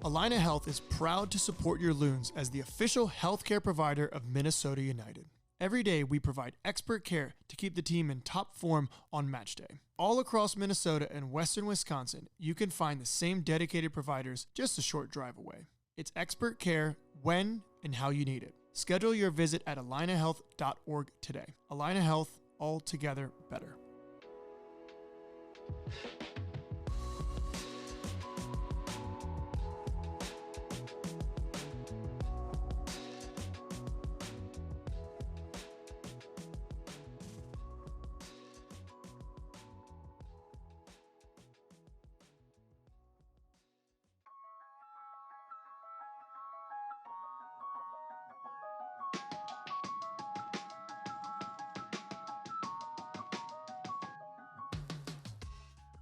Allina Health is proud to support your Loons as the official healthcare provider of Minnesota United. Every day, we provide expert care to keep the team in top form on match day. All across Minnesota and western Wisconsin, you can find the same dedicated providers just a short drive away. It's expert care when and how you need it. Schedule your visit at allinahealth.org today. Allina Health, all together better.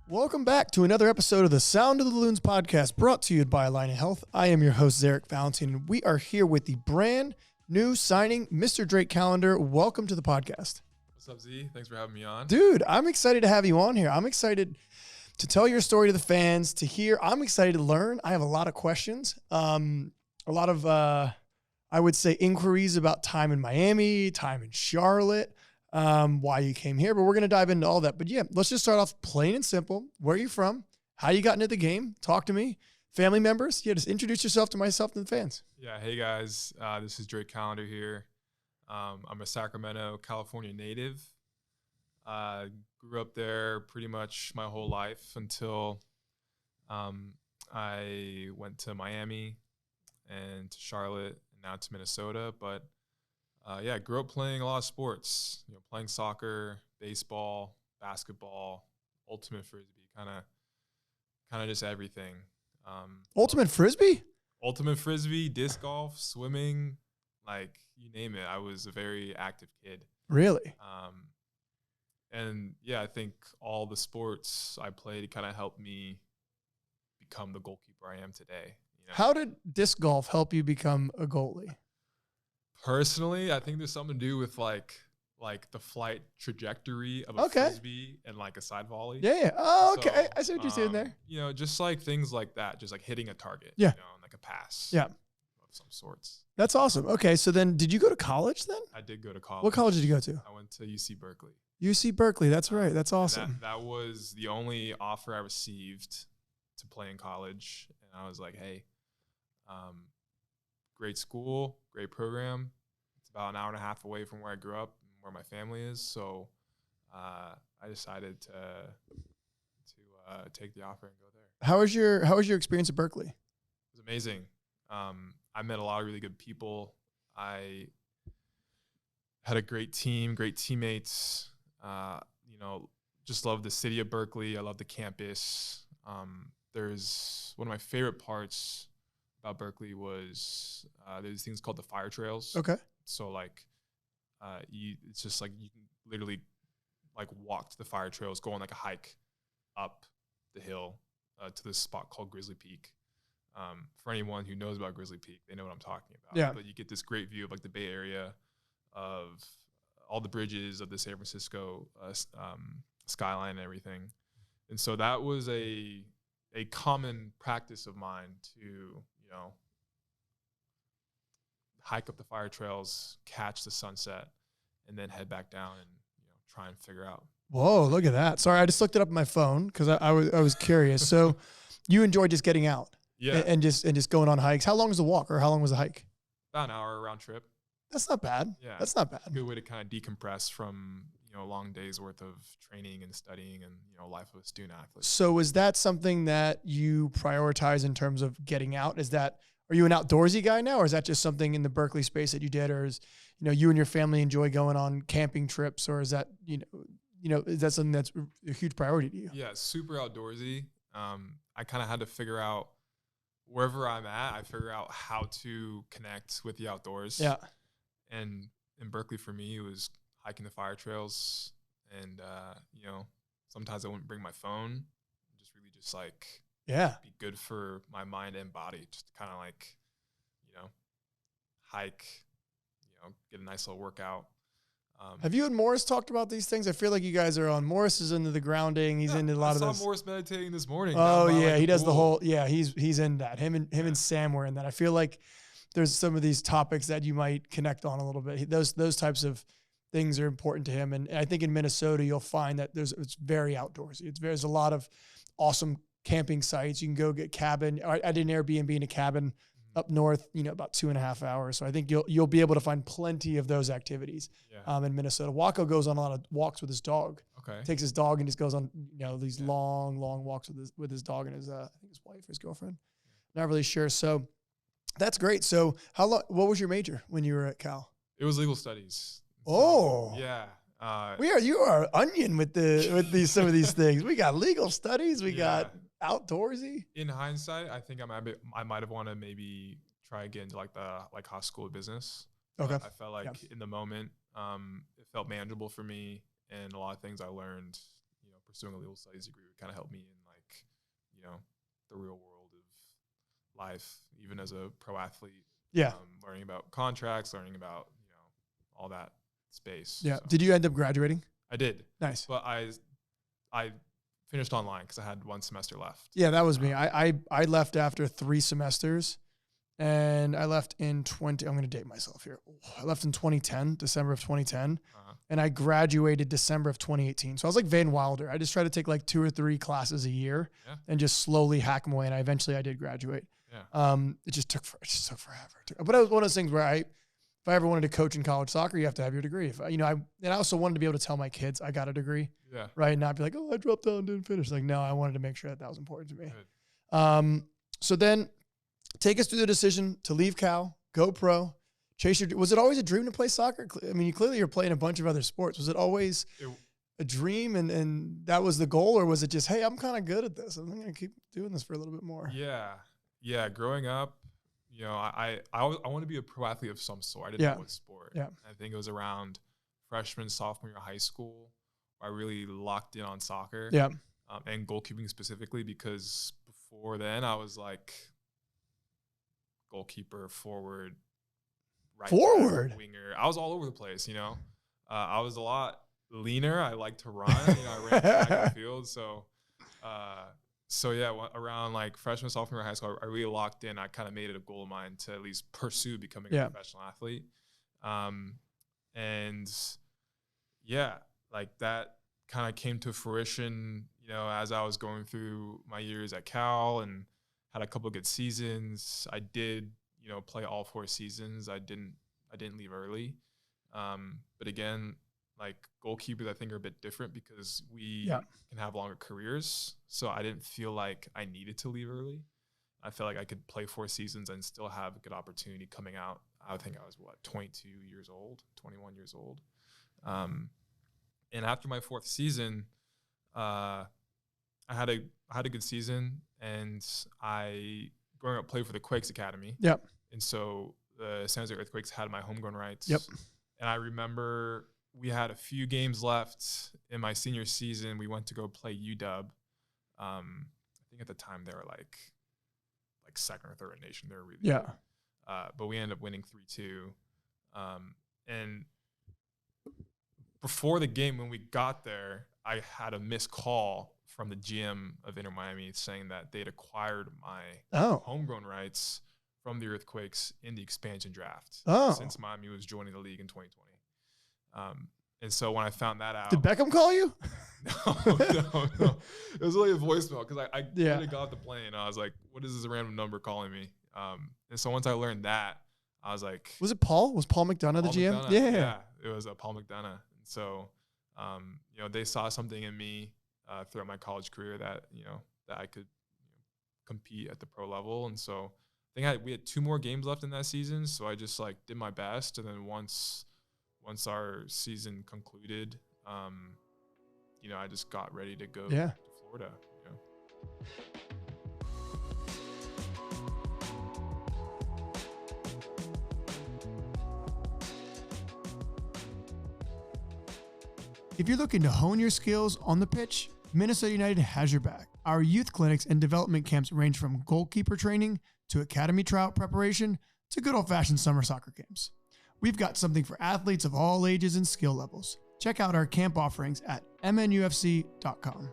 Welcome back to another episode of the Sound of the Loons podcast, brought to you by Allina Health. I am your host, Zarek Valentine, and we are here with the brand new signing, Mr. Drake Callender. Welcome to the podcast. What's up, Z? Thanks for having me on. Dude, I'm excited to have you on here. I'm excited to tell your story to the fans, to hear. I'm excited to learn. I have a lot of questions, a lot of, I would say, inquiries about time in Miami, time in Charlotte, why you came here, but we're going to dive into all that. But yeah, let's just start off plain and simple. Where are you from? How you got into the game? Talk to me. Family members? Yeah, just introduce yourself to myself and the fans. Yeah, hey guys, this is Drake Callender here. I'm a Sacramento, California native. Grew up there pretty much my whole life until I went to Miami and to Charlotte and now to Minnesota. But yeah, I grew up playing a lot of sports, playing soccer, baseball, basketball, ultimate frisbee, kind of just everything. Ultimate frisbee? Ultimate frisbee, disc golf, swimming, like you name it. I was a very active kid. Really? And yeah, I think all the sports I played kind of helped me become the goalkeeper I am today. How did disc golf help you become a goalie? Personally, I think there's something to do with like the flight trajectory of a frisbee and like a side volley. Yeah. Oh, okay. So, I see what you're saying there. Just like things like that, just like hitting a target. Yeah. And like a pass. Yeah. Of some sorts. That's awesome. Okay, so then did you go to college then? I did go to college. What college did you go to? I went to UC Berkeley. UC Berkeley. That's right. That's awesome. That was the only offer I received to play in college, and I was like, hey, great school, great program. It's about an hour and a half away from where I grew up and where my family is. So I decided to take the offer and go there. How was your experience at Berkeley? It was amazing. I met a lot of really good people. I had a great team, great teammates. Just love the city of Berkeley. I love the campus. There's one of my favorite parts about Berkeley was there's things called the fire trails. Okay. So it's just like you can literally like walk to the fire trails, go on like a hike up the hill to this spot called Grizzly Peak. For anyone who knows about Grizzly Peak, they know what I'm talking about. Yeah. But you get this great view of like the Bay Area, of all the bridges of the San Francisco skyline and everything. And so that was a common practice of mine to, hike up the fire trails, catch the sunset, and then head back down and, try and figure out. Whoa, look at that. Sorry, I just looked it up on my phone because I was curious. So you enjoy just getting out? Yeah. And just going on hikes. How long was the walk or how long was the hike? About an hour round trip. That's not bad. Yeah. That's not bad. Good way to kind of decompress from, a long day's worth of training and studying and, life of a student athlete. So is that something that you prioritize in terms of getting out? Are you an outdoorsy guy now, or is that just something in the Berkeley space that you did, or is, you and your family enjoy going on camping trips, or is that, is that something that's a huge priority to you? Yeah, super outdoorsy. I kind of had to figure out wherever I'm at, I figure out how to connect with the outdoors. Yeah. And in Berkeley, for me, it was hiking the fire trails. And, sometimes I wouldn't bring my phone. Just like, be good for my mind and body. Just kind of like, hike, get a nice little workout. Have you and Morris talked about these things? I feel like you guys are on. Morris is into the grounding. He's into a lot of this. I saw Morris meditating this morning. Oh yeah, he does the whole. Yeah, he's in that. Him and Sam were in that. I feel like there's some of these topics that you might connect on a little bit. Those types of things are important to him. And I think in Minnesota you'll find that it's very outdoorsy. There's a lot of awesome camping sites. You can go get cabin. I did an Airbnb in a cabin up north, about 2.5 hours. So I think you'll be able to find plenty of those activities in Minnesota. Waco goes on a lot of walks with his dog. Okay. Takes his dog and just goes on, these long walks with his dog and his I think his wife or his girlfriend. Not really sure. So that's great. So what was your major when you were at Cal? It was legal studies. Oh. Yeah. You are onion with some of these things. We got legal studies. We got outdoorsy. In hindsight, I think I might have wanted to maybe try again to like the high school of business. Okay. I felt like in the moment, it felt manageable for me, and a lot of things I learned, pursuing a legal studies degree would kind of help me in the real world of life, even as a pro athlete. Yeah. Learning about contracts, learning about all that space. Yeah. So. Did you end up graduating? I did. Nice. But I finished online because I had 1 semester left. Yeah, that was me. I left after 3 semesters, and I left in I'm going to date myself here. I left in 2010, December of 2010, and I graduated December of 2018. So I was like Van Wilder. I just tried to take like 2 or 3 classes a year and just slowly hack them away, and I did graduate. Yeah. It just took forever. But it was one of those things where if I ever wanted to coach in college soccer, you have to have your degree. And I also wanted to be able to tell my kids I got a degree. Yeah. Right. And not be like, oh, I dropped out and didn't finish. Like, no, I wanted to make sure that was important to me. So then take us through the decision to leave Cal, go pro, chase was it always a dream to play soccer? I mean, you're playing a bunch of other sports. Was it always a dream and that was the goal, or was it just, hey, I'm kind of good at this, I'm going to keep doing this for a little bit more? Yeah. Growing up, I want to be a pro athlete of some sort. I didn't know what sport. Yeah. I think it was around freshman, sophomore year of high school where I really locked in on soccer. Yeah. And goalkeeping specifically, because before then I was like goalkeeper, forward, back, winger. I was all over the place, I was a lot leaner. I like to run. I ran track and field. So yeah, around like freshman, sophomore year of high school, I really locked in. I kind of made it a goal of mine to at least pursue becoming a professional athlete. And yeah, like that kind of came to fruition, as I was going through my years at Cal and had a couple of good seasons. I did, play all 4 seasons. I didn't leave early. But again, like goalkeepers, I think are a bit different because we can have longer careers. So I didn't feel like I needed to leave early. I felt like I could play 4 seasons and still have a good opportunity coming out. I think I was 21 years old. And after my 4th season, I had a good season, and I growing up played for the Quakes Academy. Yep. And so the San Jose Earthquakes had my homegrown rights. Yep. And I remember we had a few games left in my senior season. We went to go play UW. I think at the time they were like second or third in the nation. They were really good. But we ended up winning 3-2. And before the game, when we got there, I had a missed call from the GM of Inter Miami saying that they'd acquired my homegrown rights from the Earthquakes in the expansion draft since Miami was joining the league in 2020. And so when I found that out, did Beckham call you? No. It was really a voicemail because I really got off the plane. And I was like, what is this random number calling me? And so once I learned that, I was like, was it Paul? Was Paul McDonough the GM? McDonough. Yeah, it was Paul McDonough. And so, they saw something in me throughout my college career that I could compete at the pro level. And so I think we had 2 more games left in that season. So I just did my best. And then once our season concluded, I just got ready to go to Florida. If you're looking to hone your skills on the pitch, Minnesota United has your back. Our youth clinics and development camps range from goalkeeper training to academy tryout preparation to good old-fashioned summer soccer camps. We've got something for athletes of all ages and skill levels. Check out our camp offerings at MNUFC.com.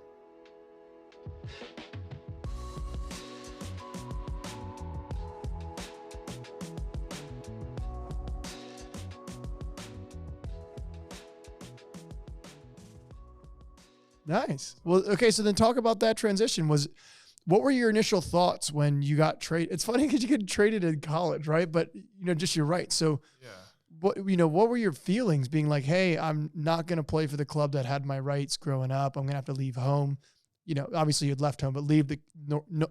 Nice. Well, okay, so then talk about that transition. What were your initial thoughts when you got traded? It's funny because you get traded in college, right? But, you're right. So Yeah. What were your feelings being like, hey, I'm not going to play for the club that had my rights growing up. I'm going to have to leave home. Obviously you'd left home, but leave the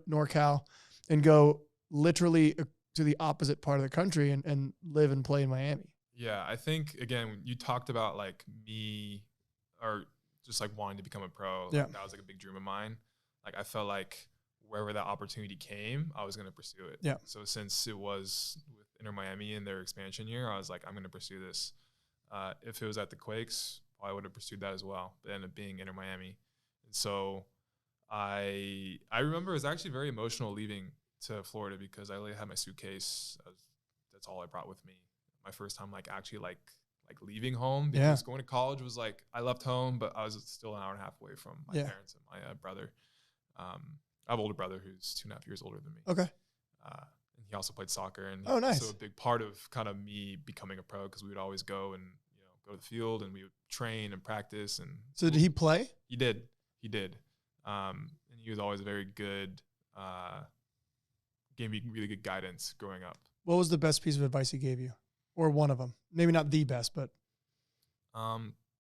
NorCal and go literally to the opposite part of the country and live and play in Miami. Yeah. I think, again, you talked about like me or just like wanting to become a pro. Yeah. Like, that was like a big dream of mine. Like I felt like wherever that opportunity came, I was going to pursue it. Yeah. So since it was with Inter Miami in their expansion year, I was like, I'm going to pursue this. If it was at the Quakes, I would have pursued that as well. But ended up being Inter Miami. And so I remember it was actually very emotional leaving to Florida because I had my suitcase. That's all I brought with me. My first time actually leaving home, because going to college was like I left home, but I was still an hour and a half away from my parents and my brother. I have an older brother who's 2.5 years older than me. Okay. And he also played soccer, and nice. So a big part of kind of me becoming a pro, because we would always go and go to the field and we would train and practice. And so did he play? He did. And he was always very good. Gave me really good guidance growing up. What was the best piece of advice he gave you, or one of them? Maybe not the best, but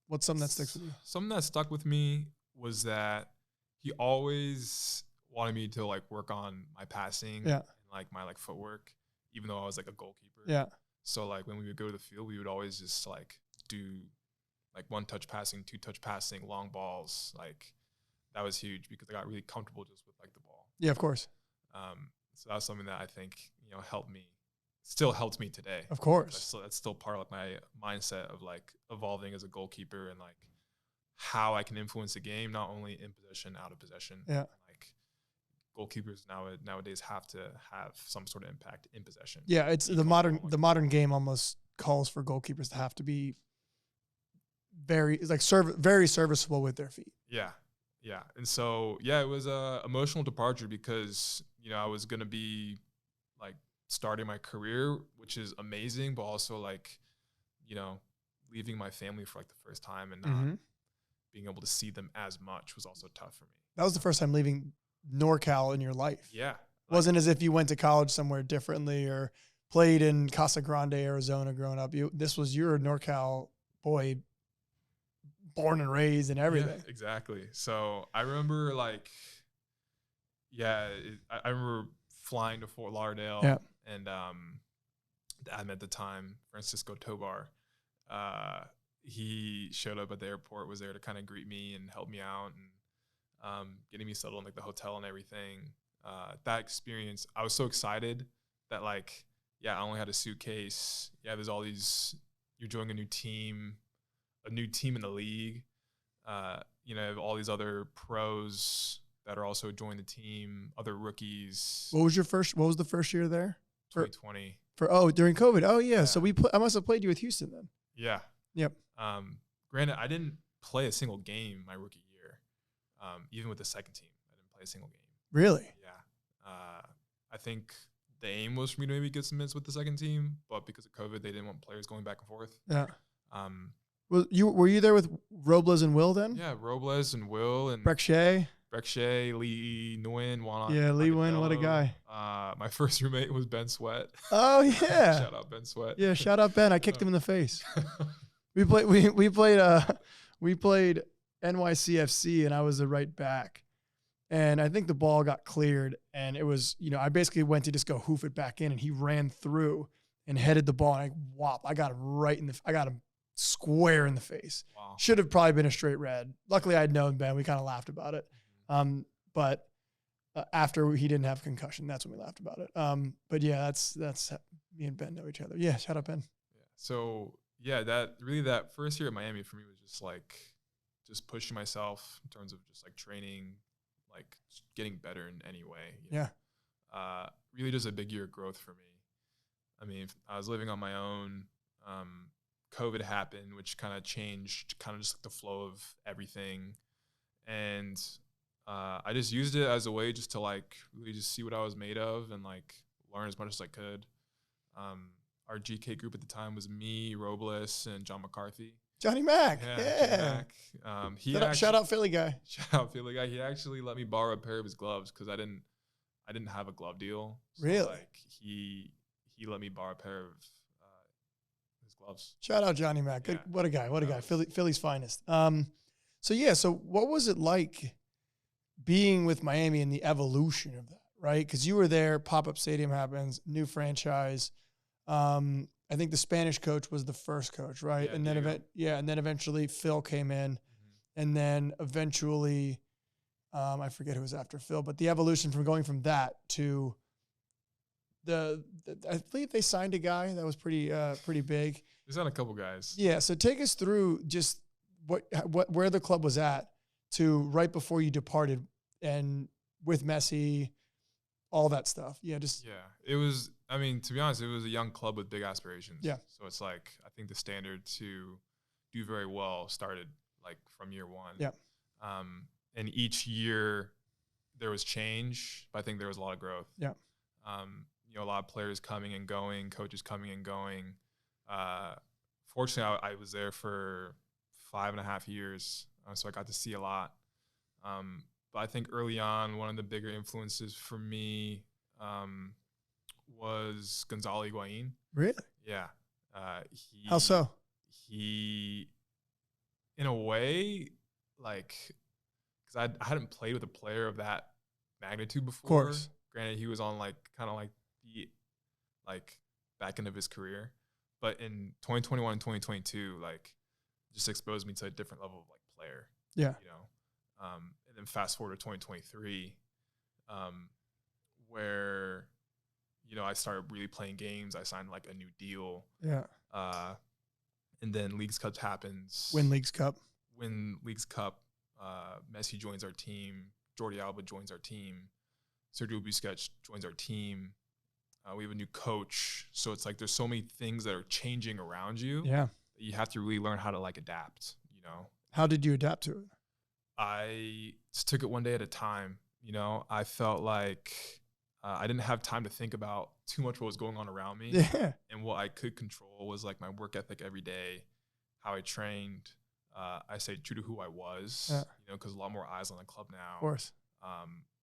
what's something that sticks with you? Something that stuck with me was that he always wanted me to work on my passing and my footwork, even though I was a goalkeeper. Yeah. So when we would go to the field, we would always just do one-touch passing, two-touch passing, long balls. That was huge because I got really comfortable just with the ball. Yeah, of course. So that was something that I think helped me, still helps me today. Of course. That's still part of my mindset of evolving as a goalkeeper and how I can influence the game, not only in possession, out of possession. Yeah. Goalkeepers nowadays have to have some sort of impact in possession. Yeah, it's the modern game almost calls for goalkeepers to have to be very serviceable with their feet. Yeah. Yeah. And so, it was a emotional departure because, I was going to be starting my career, which is amazing, but also leaving my family for the first time and not being able to see them as much was also tough for me. That was the first time leaving NorCal in your life. Yeah. Wasn't as if you went to college somewhere differently or played in Casa Grande, Arizona growing up. This was your NorCal boy, born and raised and everything. Yeah, exactly. So I remember I remember flying to Fort Lauderdale and Dad at the time, Francisco Tobar, he showed up at the airport, was there to kind of greet me and help me out and getting me settled in the hotel and everything. That experience, I was so excited that I only had a suitcase. Yeah, there's all these, you're joining a new team in the league. All these other pros that are also joining the team, other rookies. What was the first year there? 2020. During COVID. Oh yeah. So I must have played you with Houston then. Yeah. Yep. Granted, I didn't play a single game my rookie year. Even with the second team, I didn't play a single game. Really? Yeah. I think the aim was for me to maybe get some minutes with the second team, but because of COVID, they didn't want players going back and forth. Yeah. Were you there with Robles and Will then? Yeah, Robles and Will and Breckshea, Lee Nguyen, Juan. Yeah, Lee Nguyen, what a guy. My first roommate was Ben Sweat. Oh yeah. Shout out Ben Sweat. Yeah, shout out Ben. I kicked him in the face. We played NYCFC and I was the right back. And I think the ball got cleared and it was, I basically went to just go hoof it back in and he ran through and headed the ball and I got him I got him square in the face. Wow. Should have probably been a straight red. Luckily I'd known Ben. We kind of laughed about it. But after he didn't have concussion, that's when we laughed about it. But yeah, that's me and Ben know each other. Yeah. Shout out Ben. Yeah. So yeah, that first year at Miami for me was just pushing myself in terms of just training, just getting better in any way. Yeah. Really just a big year of growth for me. I mean, I was living on my own. COVID happened, which kind of changed kind of just like the flow of everything. And I just used it as a way just to like really just see what I was made of and like learn as much as I could. Our GK group at the time was me, Robles, and John McCarthy. Johnny Mac. Yeah. Johnny Mac. Shout out Philly guy. Shout out Philly guy. He actually let me borrow a pair of his gloves because I didn't have a glove deal. So really? Like he let me borrow a pair of his gloves. Shout out Johnny Mac. Good, what a guy. What a guy. Philly's finest. So what was it like being with Miami and the evolution of that, right? Because you were there, pop-up stadium happens, new franchise. I think the Spanish coach was the first coach, right? Yeah, and then eventually Phil came in, and then eventually I forget who was after Phil, but the evolution from going from that to the I believe they signed a guy that was pretty big. They signed a couple guys. Yeah, so take us through just where the club was at to right before you departed and with Messi, all that stuff. Yeah, it was. I mean, to be honest, it was a young club with big aspirations. Yeah. So it's like I think the standard to do very well started like from year one. Yeah. And each year there was change, but I think there was a lot of growth. Yeah. A lot of players coming and going, coaches coming and going. Fortunately, I was there for 5.5 years, so I got to see a lot. But I think early on, one of the bigger influences for me was Gonzalo Higuain. Really? Yeah. How so? He, in a way, like, because I hadn't played with a player of that magnitude before. Of course. Granted, he was on like kind of like the back end of his career, but in 2021 and 2022, like, just exposed me to a different level of like player. Yeah. And then fast forward to 2023, where I started really playing games. I signed like a new deal. Yeah. And then Leagues Cup happens. Win Leagues Cup. Messi joins our team. Jordi Alba joins our team. Sergio Busquets joins our team. We have a new coach. So it's like there's so many things that are changing around you. Yeah. That you have to really learn how to like adapt, How did you adapt to it? I just took it one day at a time. I felt like I didn't have time to think about too much what was going on around me. Yeah. And what I could control was like my work ethic every day, how I trained. I stayed true to who I was, because a lot more eyes on the club now. Of course.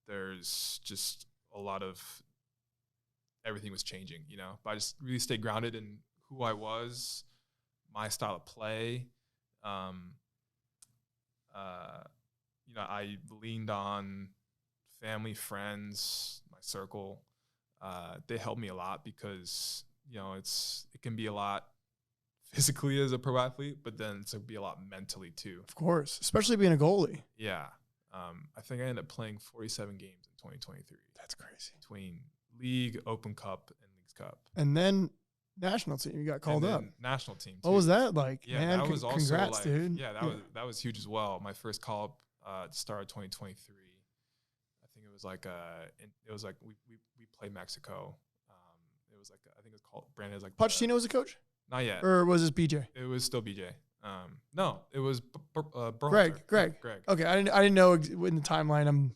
There's just a lot of everything was changing, but I just really stayed grounded in who I was, my style of play. I leaned on family, friends, my circle. They helped me a lot because, it can be a lot physically as a pro athlete, but then it's be a lot mentally too. Of course, especially being a goalie. Yeah. I think I ended up playing 47 games in 2023. That's crazy. Between League, Open Cup, and Leagues Cup. And then national team, you got called up. National team, too. What was that like? Yeah, man, that was also congrats, like, dude. Yeah, that was huge as well. My first call up at the start of 2023. I think it was like we played Mexico. It was like I think it's called branded as like Pochettino was a coach? Not yet. Or was this BJ? It was still BJ. No, it was Greg. Okay, I didn't know in the timeline.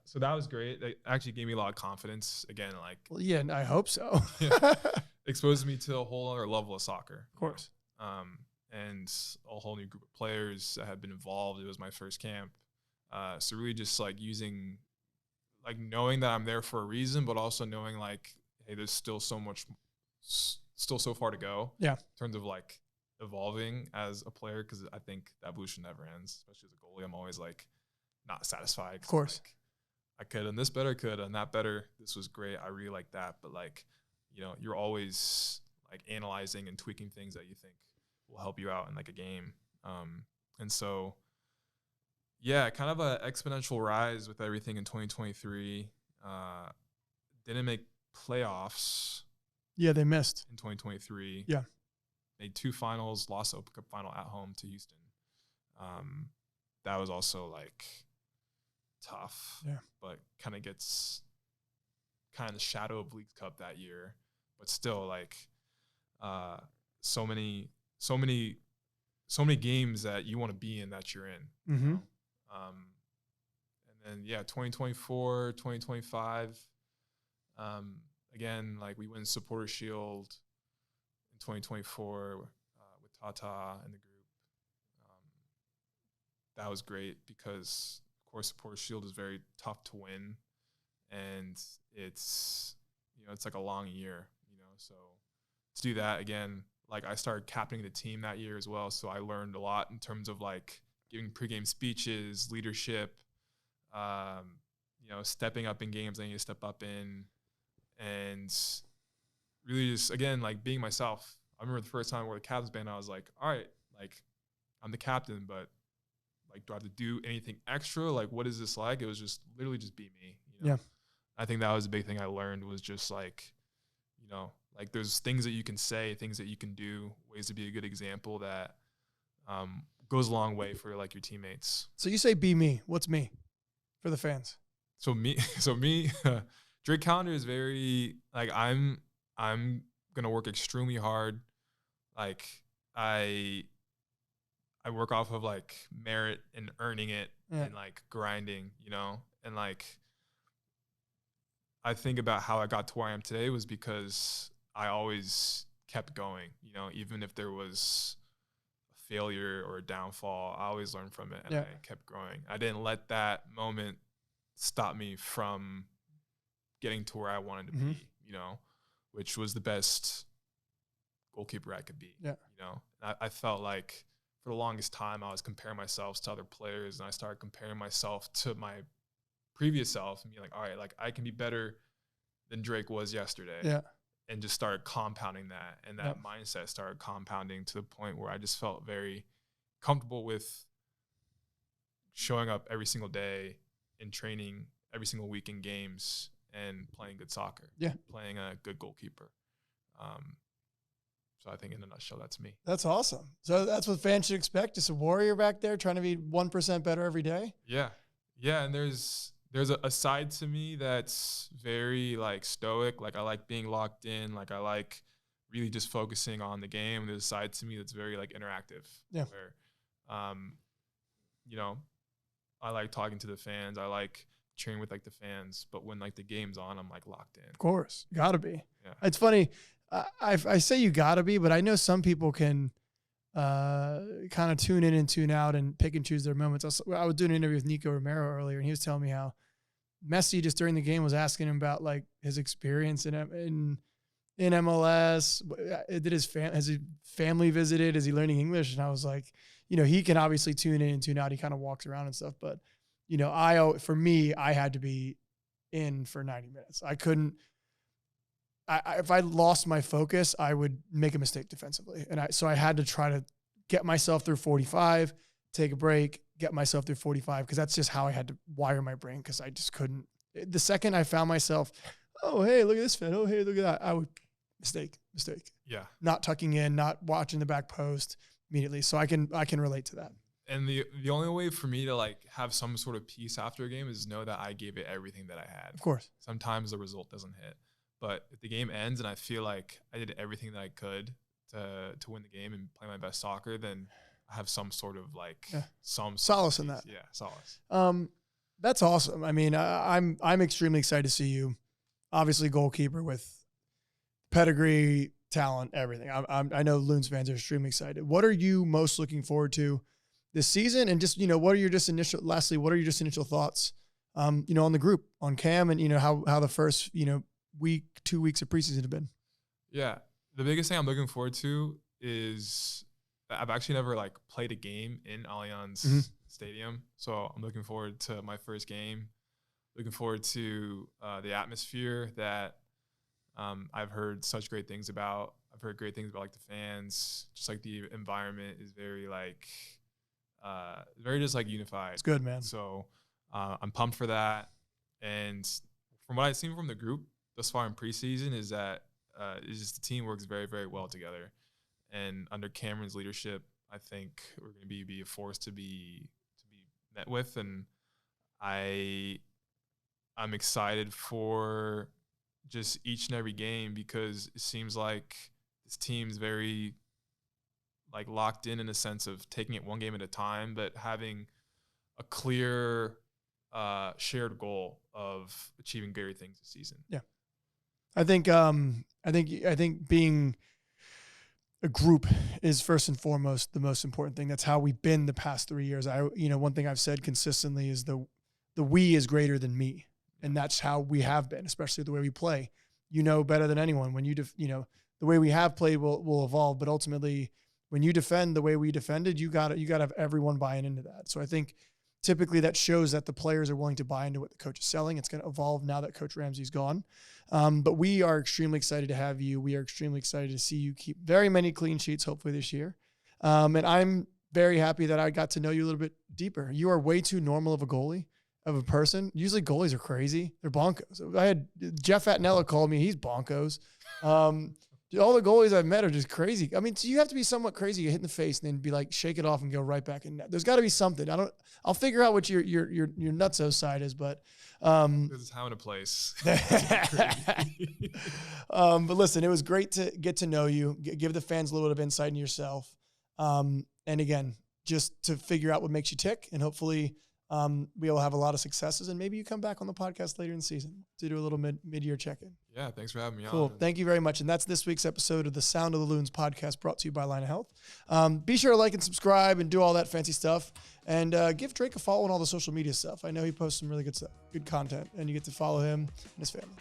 So that was great. It actually gave me a lot of confidence. Again, like and I hope so. Exposed me to a whole other level of soccer. Of course. And a whole new group of players that had been involved. It was my first camp. So really just like using, like knowing that I'm there for a reason, but also knowing like, hey, there's still so far to go. Yeah. In terms of like evolving as a player, because I think the evolution never ends, especially as a goalie. I'm always like not satisfied. Of course. Like, I could have done this better, could have done that better. This was great. I really like that. But like, you're always like analyzing and tweaking things that you think will help you out in like a game. And so, yeah, kind of an exponential rise with everything in 2023. Didn't make playoffs. Yeah, they missed in 2023. Yeah, made 2 finals, lost the Open Cup final at home to Houston. That was also like tough. Yeah, but kind of gets the shadow of Leagues Cup that year. But still, like so many so many so many games that you want to be in that you're in. Mm-hmm. You know? And then 2024, 2025. Again, like we win Supporter Shield in 2024 with Tata and the group. That was great because, of course, Supporter Shield is very tough to win, and it's it's like a long year, So to do that again, like I started captaining the team that year as well, so I learned a lot in terms of like giving pregame speeches, leadership, stepping up in games I need to step up in, and really just, again, like being myself. I remember the first time I wore the captain's band, I was like, all right, like I'm the captain, but like, do I have to do anything extra? Like, what is this like? It was just literally just be me. Yeah. I think that was the big thing I learned was just like, like there's things that you can say, things that you can do, ways to be a good example that goes a long way for like your teammates. So you say be me. What's me for the fans? So me, Drake Callender is very like I'm gonna work extremely hard. Like I work off of like merit and earning it and like grinding, and like I think about how I got to where I am today was because I always kept going, even if there was a failure or a downfall, I always learned from it and I kept growing. I didn't let that moment stop me from getting to where I wanted to be, which was the best goalkeeper I could be. Yeah. I felt like for the longest time I was comparing myself to other players, and I started comparing myself to my previous self and be like, all right, like I can be better than Drake was yesterday. Yeah. And just started compounding that. And that mindset started compounding to the point where I just felt very comfortable with showing up every single day in training, every single week in games, and playing good soccer. Yeah. Playing a good goalkeeper. So I think in a nutshell, that's me. That's awesome. So that's what fans should expect. Just a warrior back there trying to be 1% better every day. Yeah. Yeah. And there's a side to me that's very like stoic. Like I like being locked in. Like I like really just focusing on the game. There's a side to me that's very like interactive. Yeah. Where, I like talking to the fans. I like cheering with like the fans. But when like the game's on, I'm like locked in. Of course. Gotta be. Yeah. It's funny. I say you gotta be, but I know some people can kind of tune in and tune out and pick and choose their moments. I was doing an interview with Nico Romero earlier, and he was telling me how Messi just during the game was asking him about like his experience in MLS. Has his family visited? Is he learning English? And I was like, he can obviously tune in and tune out. He kind of walks around and stuff, but for me, I had to be in for 90 minutes. I couldn't. If I lost my focus, I would make a mistake defensively. So I had to try to get myself through 45, take a break, get myself through 45, because that's just how I had to wire my brain, because I just couldn't. The second I found myself, oh, hey, look at this fan. Oh, hey, look at that. I would mistake. Yeah. Not tucking in, not watching the back post immediately. So I can relate to that. And the only way for me to like have some sort of peace after a game is know that I gave it everything that I had. Of course. Sometimes the result doesn't hit. But if the game ends and I feel like I did everything that I could to win the game and play my best soccer, then I have some sort of like some solace in that. Yeah, solace. That's awesome. I mean, I'm extremely excited to see you. Obviously, goalkeeper with pedigree, talent, everything. I know Loons fans are extremely excited. What are you most looking forward to this season? And just what are your initial thoughts? On the group, on Cam, and how the first 2 weeks of preseason have been. Yeah. The biggest thing I'm looking forward to is I've actually never like played a game in Allianz Stadium. So I'm looking forward to my first game, looking forward to the atmosphere that I've heard such great things about. I've heard great things about like the fans, just like the environment is very like, very just like unified. It's good, man. So I'm pumped for that. And from what I've seen from the group thus far in preseason is that it's just the team works very, very well together. And under Cameron's leadership, I think we're going to be a force to be met with. And I'm excited for just each and every game, because it seems like the His team's very like locked in a sense of taking it one game at a time, but having a clear shared goal of achieving great things this season. Yeah. I think being a group is first and foremost the most important thing. That's how we've been the past 3 years. One thing I've said consistently is the we is greater than me. And that's how we have been, especially the way we play. You know better than anyone when the way we have played will evolve, but ultimately when you defend the way we defended, you got to have everyone buying into that. So I think typically that shows that the players are willing to buy into what the coach is selling. It's going to evolve now that Coach Ramsey's gone. But we are extremely excited to have you. We are extremely excited to see you keep very many clean sheets, hopefully this year. And I'm very happy that I got to know you a little bit deeper. You are way too normal of a goalie, of a person. Usually goalies are crazy. They're bonkos. I had Jeff Atnella call me. He's bonkos. All the goalies I've met are just crazy. I mean, so you have to be somewhat crazy. You hit in the face and then be like, shake it off and go right back in net. There's got to be something. I'll figure out what your nutso side is, but this is how in a place. But listen, it was great to get to know you, give the fans a little bit of insight into yourself. And again, just to figure out what makes you tick, and hopefully we'll have a lot of successes, and maybe you come back on the podcast later in the season to do a little mid-year check-in. Yeah, thanks for having me on. Cool. Thank you very much. And that's this week's episode of the Sound of the Loons podcast, brought to you by Line of Health. Be sure to like and subscribe and do all that fancy stuff. And give Drake a follow on all the social media stuff. I know he posts some really good stuff, good content, and you get to follow him and his family.